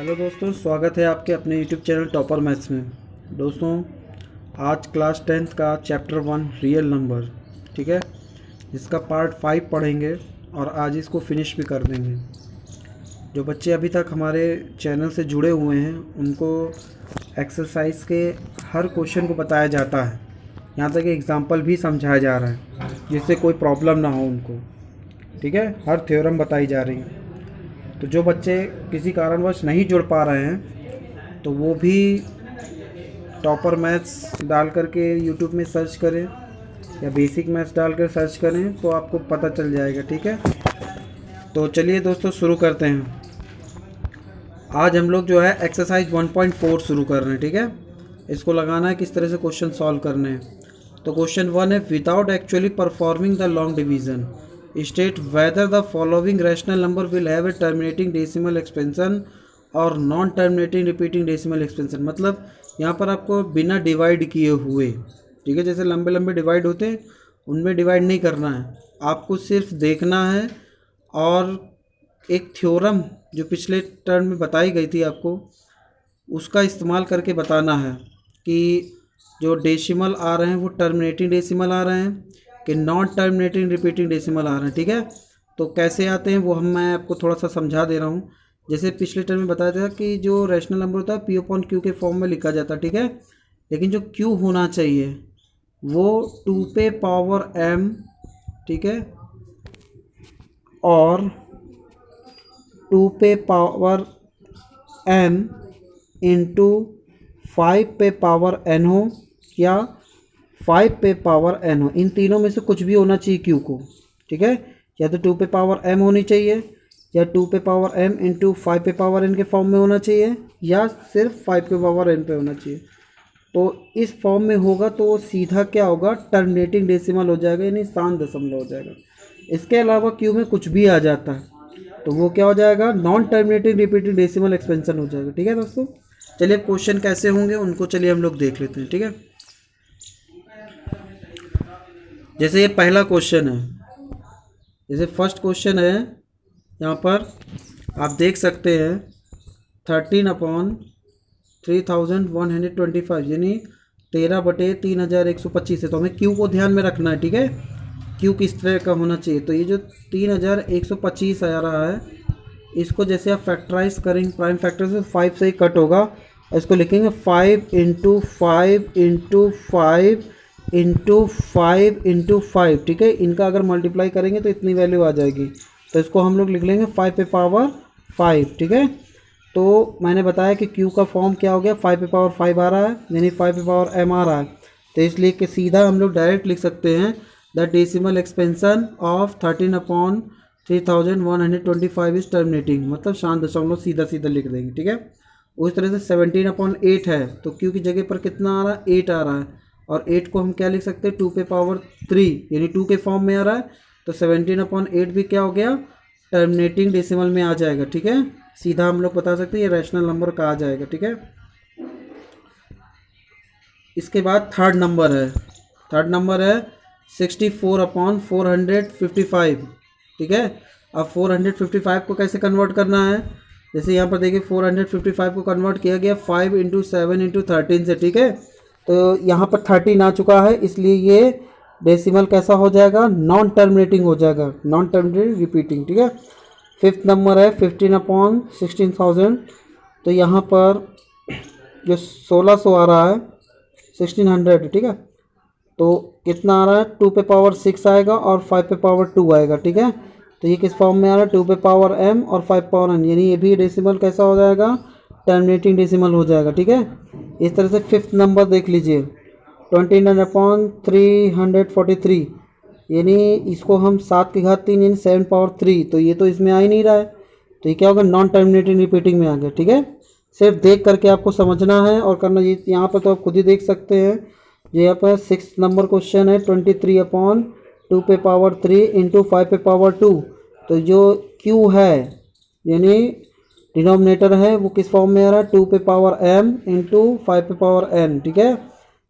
Hello दोस्तों, स्वागत है आपके अपने यूट्यूब चैनल टॉपर मैथ्स में। दोस्तों, आज क्लास 10th का चैप्टर 1 रियल नंबर, ठीक है, इसका पार्ट 5 पढ़ेंगे और आज इसको फिनिश भी कर देंगे। जो बच्चे अभी तक हमारे चैनल से जुड़े हुए हैं उनको एक्सरसाइज के हर क्वेश्चन को बताया जाता है, यहाँ तक एग्जाम्पल भी समझाया जा रहा है जिससे कोई प्रॉब्लम ना हो उनको, ठीक है। हर थ्योरम बताई जा रही है। तो जो बच्चे किसी कारणवश नहीं जुड़ पा रहे हैं तो वो भी टॉपर मैथ्स डाल करके यूट्यूब में सर्च करें या बेसिक मैथ्स डाल कर सर्च करें तो आपको पता चल जाएगा, ठीक है। तो चलिए दोस्तों शुरू करते हैं। आज हम लोग जो है एक्सरसाइज 1.4 शुरू कर रहे हैं, ठीक है। इसको लगाना है किस तरह से क्वेश्चन सॉल्व करने हैं। तो क्वेश्चन 1 है, without actually performing the long division state whether the following rational number will have a terminating decimal expansion और non terminating repeating decimal expansion. मतलब यहाँ पर आपको बिना डिवाइड किए हुए, ठीक है, जैसे लंबे लंबे डिवाइड होते हैं उनमें डिवाइड नहीं करना है, आपको सिर्फ देखना है और एक थ्योरम जो पिछले टर्म में बताई गई थी आपको उसका इस्तेमाल करके बताना है कि जो डेसिमल आ रहे हैं वो टर्मिनेटिंग डेसिमल आ रहे हैं कि नॉन टर्मिनेटिंग रिपीटिंग डेसिमल आ रहे हैं, ठीक है। तो कैसे आते हैं वो मैं आपको थोड़ा सा समझा दे रहा हूँ। जैसे पिछले टर्म में बताया था कि जो रैशनल नंबर होता है पी अपॉन क्यू के फॉर्म में लिखा जाता है, ठीक है, लेकिन जो क्यू होना चाहिए वो 2 पे पावर m, ठीक है, और 2 पे पावर m इंटू 5 पे पावर n हो या 5 पे पावर n हो। इन तीनों में से कुछ भी होना चाहिए क्यू को, ठीक है। या तो 2 पे पावर m होनी चाहिए या 2 पे पावर m इंटू 5 पे पावर n के फॉर्म में होना चाहिए या सिर्फ 5 पे पावर n पे होना चाहिए। तो इस फॉर्म में होगा तो सीधा क्या होगा, टर्मिनेटिंग डेसिमल हो जाएगा, यानी शांत दशमलव हो जाएगा। इसके अलावा क्यू में कुछ भी आ जाता है तो वो क्या हो जाएगा, non terminating repeating decimal expansion हो जाएगा, ठीक है दोस्तों। चलिए क्वेश्चन कैसे होंगे उनको चलिए हम लोग देख लेते हैं, ठीक है। जैसे ये पहला क्वेश्चन है, जैसे फर्स्ट क्वेश्चन है, यहाँ पर आप देख सकते हैं 13/3125 यानी 13/3125 है। तो हमें क्यू को ध्यान में रखना है, ठीक है, क्यू किस तरह का होना चाहिए। तो ये जो 3125 आ रहा है इसको जैसे आप फैक्टराइज करेंगे प्राइम फैक्टर से 5 से ही कट होगा, इसको लिखेंगे 5 इंटू 5 इंटू 5 इंटू 5 इंटू 5, ठीक है। इनका अगर मल्टीप्लाई करेंगे तो इतनी वैल्यू आ जाएगी, तो इसको हम लोग लिख लेंगे 5 पे पावर 5, ठीक है। तो मैंने बताया कि Q का फॉर्म क्या हो गया, 5 पे पावर 5 आ रहा है यानी 5 पे पावर m आ रहा है, तो इसलिए कि सीधा हम लोग डायरेक्ट लिख सकते हैं the decimal expansion of 13/3125 is terminating, मतलब शांत दशमलव सीधा सीधा लिख देंगे, ठीक है। उस तरह से 17/8 है तो Q की जगह पर कितना आ रहा है, 8 आ रहा है, और 8 को हम क्या लिख सकते हैं 2 पे पावर 3 यानी 2 के फॉर्म में आ रहा है, तो 17/8 भी क्या हो गया, टर्मिनेटिंग डेसिमल में आ जाएगा, ठीक है। सीधा हम लोग बता सकते हैं ये रैशनल नंबर कहा जाएगा, ठीक है। इसके बाद थर्ड नंबर है 64/455, ठीक है। अब 455 को कैसे कन्वर्ट करना है, जैसे यहाँ पर देखिए 455 को कन्वर्ट किया गया 5 इंटू 7 इंटू 13 से, ठीक है। तो यहाँ पर 13 आ चुका है इसलिए ये डेसिमल कैसा हो जाएगा, नॉन टर्मिनेटिंग हो जाएगा, नॉन टर्मिनेटिंग रिपीटिंग, ठीक है। फिफ्थ नंबर है 15/16,000, तो यहाँ पर जो 1600 आ रहा है 1600, ठीक है, तो कितना आ रहा है 2 पे पावर 6 आएगा और 5 पे पावर 2 आएगा, ठीक है। तो ये किस फॉर्म में आ रहा है, 2 पे पावर m और 5 पावर n, यानी ये भी डेसिमल कैसा हो जाएगा, टर्मिनेटिंग डेसिमल हो जाएगा, ठीक है। इस तरह से फिफ्थ नंबर देख लीजिए 29/343, यानी इसको हम 7 की घात 3 यानी 7 पावर 3, तो ये तो इसमें आ ही नहीं रहा है, तो ये क्या होगा, नॉन टर्मिनेटिंग रिपीटिंग में आ गया, ठीक है। सिर्फ देख करके आपको समझना है और करना, ये यहाँ पर तो आप खुद ही देख सकते हैं। ये यहाँ पर 6 नंबर क्वेश्चन है 23/2 पे पावर 3 इंटू 5 पे पावर 2, तो जो Q है यानी डिनोमिनेटर है वो किस फॉर्म में आ रहा है, 2 पे पावर m इंटू 5 पे पावर n, ठीक है।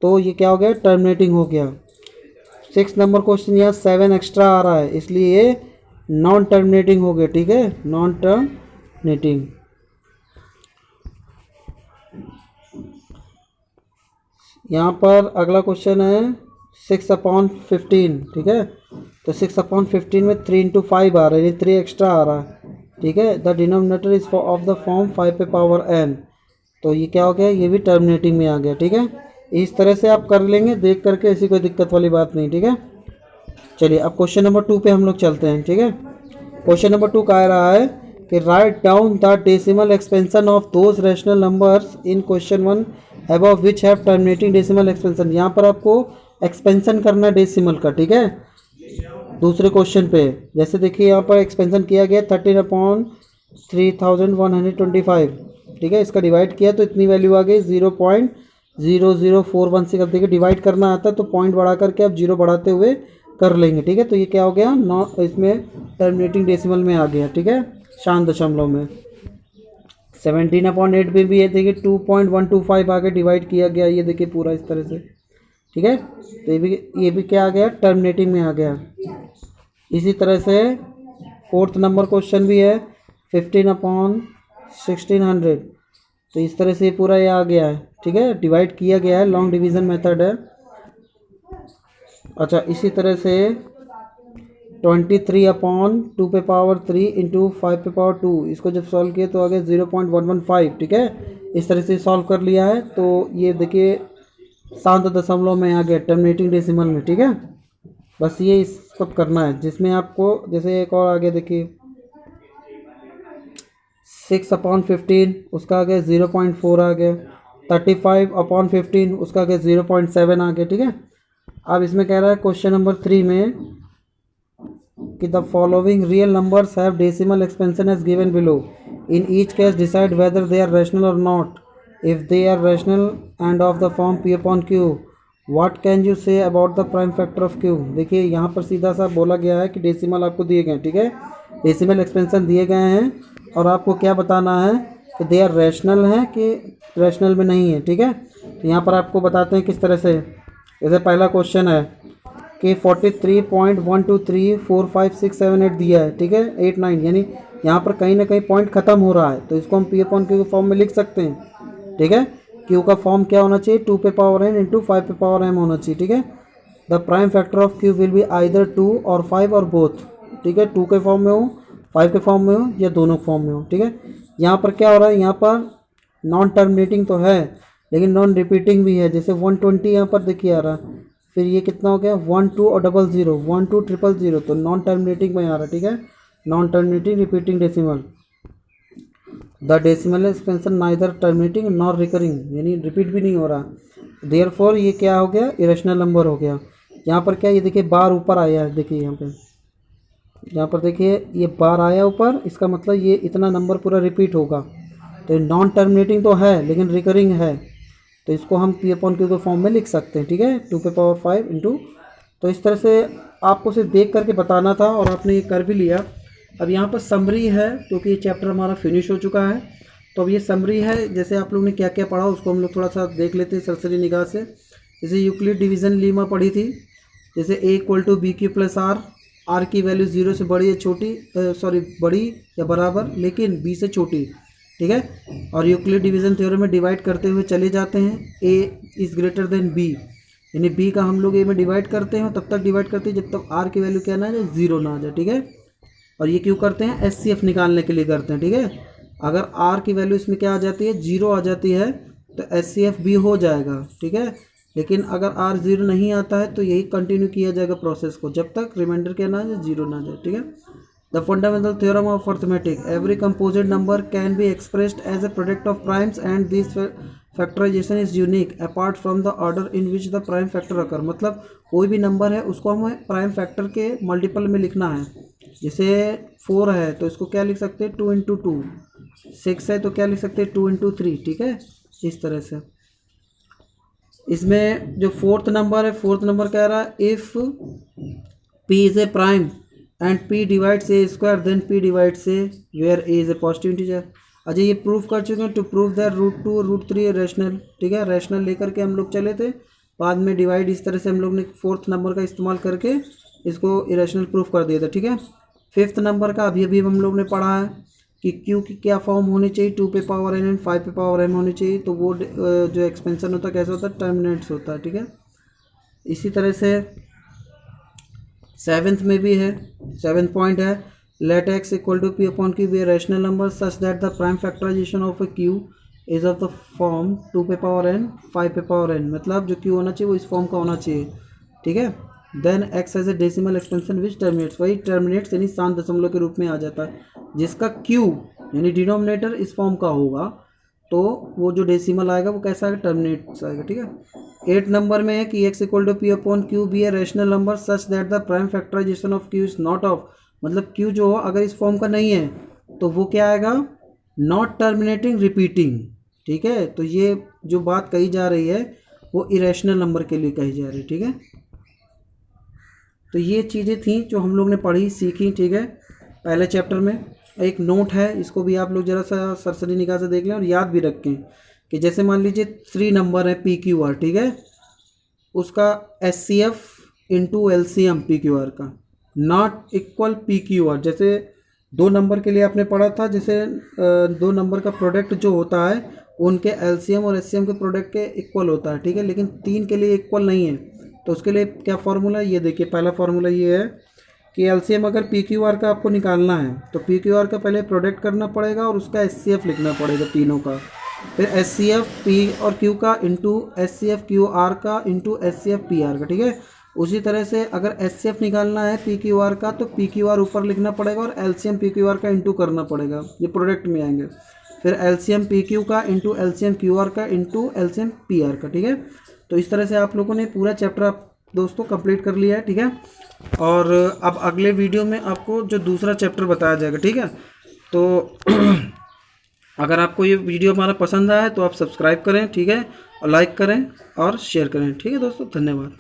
तो ये क्या हो गया, टर्मिनेटिंग हो गया। 6 नंबर क्वेश्चन यहाँ 7 एक्स्ट्रा आ रहा है इसलिए ये नॉन टर्मिनेटिंग हो गया, ठीक है, नॉन टर्मिनेटिंग। यहाँ पर अगला क्वेश्चन है 6/15, ठीक है। तो 6/15 में 3 × 5 आ रहा है, यानी 3 एक्स्ट्रा आ रहा है, ठीक है। The denominator is of the form 5 पे पावर n, तो ये क्या हो गया, ये भी टर्मिनेटिंग में आ गया, ठीक है। इस तरह से आप कर लेंगे देख करके, ऐसी कोई दिक्कत वाली बात नहीं, ठीक है। चलिए अब क्वेश्चन नंबर 2 पे हम लोग चलते हैं, ठीक है। क्वेश्चन नंबर 2 कह रहा है कि write down the decimal expansion of those rational numbers in question 1 above which have terminating decimal expansion. यहाँ पर आपको एक्सपेंशन करना है डेसिमल का, ठीक है। दूसरे क्वेश्चन पे जैसे देखिए यहाँ पर एक्सपेंशन किया गया 13/3125, ठीक है। इसका डिवाइड किया तो इतनी वैल्यू आ गई 0.00416। अब देखिए डिवाइड करना आता है तो पॉइंट बढ़ा करके आप जीरो बढ़ाते हुए कर लेंगे, ठीक है। तो ये क्या हो गया, इसमें टर्मिनेटिंग डेसिमल में आ गया, ठीक है, शांत दशमलव में। 17/8 में भी है, देखिए 2.125 आगे डिवाइड किया गया, ये देखिए पूरा इस तरह से, ठीक है। तो ये भी क्या आ गया, टर्मिनेटिंग में आ गया। इसी तरह से 4th नंबर क्वेश्चन भी है 15/1600, तो इस तरह से पूरा ये आ गया है, ठीक है, डिवाइड किया गया है, लॉन्ग डिवीज़न मेथड है। अच्छा, इसी तरह से 23/2 पे पावर 3 इंटू 5 पे पावर 2, इसको जब सॉल्व किए तो आ गया 0.115, ठीक है। इस तरह से सॉल्व कर लिया है, तो ये देखिए शांत दशमलव में आ गया टर्मिनेटिंग डेसिमल में, ठीक है। बस ये इस सब करना है, जिसमें आपको जैसे एक और आगे देखिए 6/15, उसका आ गया 0.4 आ गया। 35/15, उसका आ गया 0.7 आ गया, ठीक है। अब इसमें कह रहा है क्वेश्चन नंबर 3 में कि the following real numbers have decimal expansion as given below, in each case decide whether they are rational और not. If they are rational and of the form P/Q, what can you say about the prime factor of Q। देखिए यहाँ पर सीधा सा बोला गया है कि डेसिमल आपको दिए गए हैं, ठीक है, डेसिमल एक्सपेंशन दिए गए हैं, और आपको क्या बताना है कि दे आर रैशनल हैं कि रैशनल में नहीं है, ठीक है। तो यहाँ पर आपको बताते हैं किस तरह से। जैसे पहला क्वेश्चन है कि 43.1234567 दिया है, ठीक है, 89, यानी यहाँ पर कहीं ना कहीं पॉइंट खत्म हो रहा है, तो इसको हम P/Q के फॉर्म में लिख सकते हैं, ठीक है। Q का फॉर्म क्या होना चाहिए, 2 पे पावर n इंटू 5 पे पावर m होना चाहिए, ठीक है। The prime factor of Q will be either 2 और 5 और बोथ, ठीक है, 2 के फॉर्म में हो, 5 के फॉर्म में हो, या दोनों फॉर्म में हो, ठीक है। यहाँ पर क्या हो रहा है, यहाँ पर नॉन टर्मिनेटिंग तो है लेकिन नॉन रिपीटिंग भी है। जैसे 120 यहाँ पर देखिए आ रहा, फिर ये कितना हो गया 1 2 और 00 1 2 000, तो नॉन टर्मिनेटिंग में आ रहा, ठीक है, non terminating repeating decimal. The decimal expansion neither terminating nor recurring, यानी रिपीट भी नहीं हो रहा, देयरफॉर ये क्या हो गया, इरेशनल नंबर हो गया। यहाँ पर क्या, ये देखिए बार ऊपर आया है, देखिए यहाँ पर देखिए ये बार आया ऊपर, इसका मतलब ये इतना नंबर पूरा रिपीट होगा। तो नॉन टर्मिनेटिंग तो है लेकिन रिकरिंग है, तो इसको हम P/Q के फॉर्म में लिख सकते हैं, ठीक है, 2 पे पावर 5 इंटू। तो इस तरह से आपको सिर्फ देख करके बताना था और आपने ये कर भी लिया। अब यहाँ पर समरी है, क्योंकि ये चैप्टर हमारा फिनिश हो चुका है, तो अब ये समरी है, जैसे आप लोगों ने क्या क्या पढ़ा उसको हम लोग थोड़ा सा देख लेते हैं सरसरी निगाह से। जैसे यूक्लिड डिवीज़न लीमा पढ़ी थी, जैसे A = BQ + R, R की वैल्यू 0 से बड़ी या छोटी, बड़ी या बराबर लेकिन B से छोटी, ठीक है। और यूक्लिड डिवीज़न थ्योरम में डिवाइड करते हुए चले जाते हैं, A is greater than B, यानी B का हम लोग A में डिवाइड करते हैं, तब तक डिवाइड करते हैं जब तक R की वैल्यू क्या ना आ जाए, 0 ना आ जाए, ठीक है। और ये क्यों करते हैं, SCF निकालने के लिए करते हैं, ठीक है। अगर R की वैल्यू इसमें क्या आ जाती है, 0 आ जाती है, तो SCF भी हो जाएगा, ठीक है। लेकिन अगर R 0 नहीं आता है तो यही कंटिन्यू किया जाएगा प्रोसेस को जब तक रिमाइंडर क्या ना आ जाए, 0 ना आ जाए, ठीक है। The fundamental theorem of arithmetic, every composite number can be expressed as a product of primes and this factorization is unique apart from the order in which the prime factors occur. मतलब कोई भी number है उसको हमें prime factor के multiple में लिखना है। जैसे 4 है तो इसको क्या लिख सकते हैं, 2 × 2, 6 है तो क्या लिख सकते हैं, 2 × 3, ठीक है, इस तरह से। इसमें जो 4th नंबर है, 4th नंबर कह रहा है if P is a prime and P divides A square then P divides A where A is a positive integer. अच्छा, ये प्रूफ कर चुके हैं। टू प्रूव दैट √2 √3 रैशनल, ठीक है, रैशनल लेकर के हम लोग चले थे, बाद में डिवाइड इस तरह से हम लोग ने 4th नंबर का इस्तेमाल करके इसको इरेशनल प्रूफ कर दिया था, ठीक है। 5th नंबर का अभी अभी हम लोग ने पढ़ा है कि क्यू की क्या फॉर्म होनी चाहिए, 2 पे पावर n एंड 5 पे पावर m होनी चाहिए, तो वो जो एक्सपेंशन होता है कैसा होता है, टर्मिनेट्स होता है, ठीक है। इसी तरह से 7th में भी है, 7th पॉइंट है, let x equal to p upon q be a rational number such that the prime factorisation of a q is of the form 2 पे पावर n 5 पे पावर n, मतलब जो क्यू होना चाहिए वो इस फॉर्म का होना चाहिए, ठीक है। Then x has a decimal expansion which terminates, वही टर्मिनेट्स यानी शांत दशमलव के रूप में आ जाता है, जिसका q यानी डिनोमिनेटर इस फॉर्म का होगा, तो वो जो डेसिमल आएगा वो कैसा आएगा, टर्मिनेट्स आएगा, ठीक है। 8 नंबर में है कि x equal to p upon q be a rational number such that the prime factorisation of q is not of, मतलब q जो हो अगर इस फॉर्म का नहीं है तो वो क्या आएगा, नॉट टर्मिनेटिंग रिपीटिंग, ठीक है। तो ये जो बात कही जा रही है वो इरेशनल नंबर के लिए कही जा रही है, ठीक है। तो ये चीज़ें थी जो हम लोग ने पढ़ी सीखी, ठीक है, पहले चैप्टर में। एक नोट है, इसको भी आप लोग ज़रा सा सरसरी निगाह से देख लें और याद भी रखें कि जैसे मान लीजिए 3 नंबर है पी क्यू आर, ठीक है, उसका S C F into L C M P Q R का not equal P Q R. जैसे 2 नंबर के लिए आपने पढ़ा था, जैसे 2 नंबर का प्रोडक्ट जो होता है उनके एलसीएम और एचसीएम के प्रोडक्ट के इक्वल होता है, ठीक है, लेकिन 3 के लिए इक्वल नहीं है। तो उसके लिए क्या फार्मूला है, ये देखिए, पहला फार्मूला ये है कि एलसीएम अगर पी क्यू आर का आपको निकालना है तो पी क्यू आर का पहले प्रोडक्ट करना पड़ेगा और उसका एच सी एफ लिखना पड़ेगा तीनों का, फिर एच सी एफ पी और क्यू का into H C F Q R का into H C F P R का, ठीक है। उसी तरह से अगर एच सी एफ निकालना है पी क्यू आर का तो पी क्यू आर ऊपर लिखना पड़ेगा और एलसीएम पी क्यू आर का इंटू करना पड़ेगा, ये प्रोडक्ट में आएंगे। फिर एलसीएम पी क्यू का इंटू एलसीएम क्यू आर का इंटू एलसीएम पी आर का, ठीक है। तो इस तरह से आप लोगों ने पूरा चैप्टर आप दोस्तों कंप्लीट कर लिया है, ठीक है। और अब अगले वीडियो में आपको जो दूसरा चैप्टर बताया जाएगा, ठीक है। तो अगर आपको ये वीडियो हमारा पसंद आया तो आप सब्सक्राइब करें, ठीक है, और लाइक करें और शेयर करें, ठीक है दोस्तों, धन्यवाद।